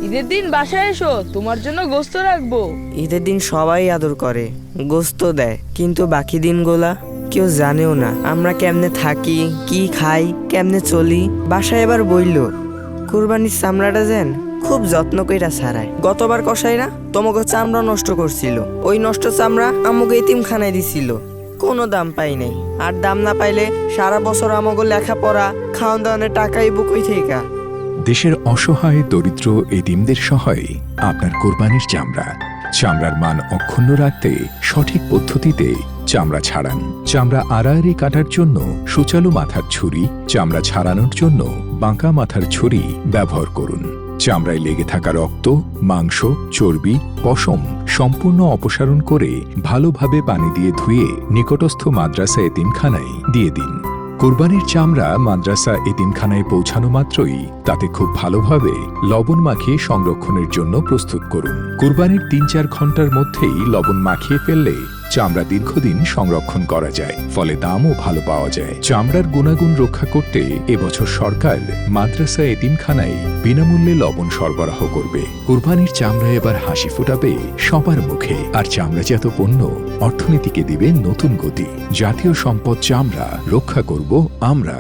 ঈদের দিন বাসায় এসো, তোমার জন্য গোস্ত রাখবো। ঈদের দিন সবাই আদর করে, গোস্ত দেয়, কিন্তু বাকি দিনগুলা কেউ জানেও না আমরা কেমনে থাকি, কি খাই, কেমনে চলি। বাসায় এবার বইল কুরবানির চামড়াটা যেন খুব যত্ন কইরা ছাড়ায়। গতবার কষাইরা তোমাকে চামড়া নষ্ট করছিল, ওই নষ্ট চামড়া আমাকে এতিমখানায় দিছিল, কোনো দাম পাই নাই। আর দাম না পাইলে সারা বছর আমাকে লেখাপড়া খাওয়ান দাওয়ানের টাকাই বুকই থেকে। দেশের অসহায় দরিদ্র এতিমদের সহায়ে আপনার কোরবানির চামড়ার মান অক্ষুণ্ণ রাখতে সঠিক পদ্ধতিতে চামড়া ছাড়ান। চামড়া আড়াআড়ি কাটার জন্য সুচালু মাথার ছুরি, চামড়া ছাড়ানোর জন্য বাঁকা মাথার ছুরি ব্যবহার করুন। চামড়ায় লেগে থাকা রক্ত, মাংস, চর্বি, পশম সম্পূর্ণ অপসারণ করে ভালোভাবে পানি দিয়ে ধুয়ে নিকটস্থ মাদ্রাসা এতিমখানায় দিয়ে দিন। কোরবানির চামড়া মাদ্রাসা এতিমখানায় পৌঁছানো মাত্রই তাতে খুব ভালোভাবে লবণ মাখিয়ে সংরক্ষণের জন্য প্রস্তুত করুন। কোরবানির ৩-৪ ঘন্টার মধ্যেই লবণ মাখিয়ে ফেললে চামড়া দীর্ঘদিন সংরক্ষণ করা যায়, ফলে দামও ভালো পাওয়া যায়। চামড়ার গুণাগুণ রক্ষা করতে এবছর সরকার মাদ্রাসা এতিমখানায় বিনামূল্যে লবণ সরবরাহ করবে। কোরবানির চামড়া এবার হাসি ফোটাবে সবার মুখে, আর চামড়াজাত পণ্য অর্থনীতিকে দিবে নতুন গতি। জাতীয় সম্পদ চামড়া রক্ষা করব আমরা।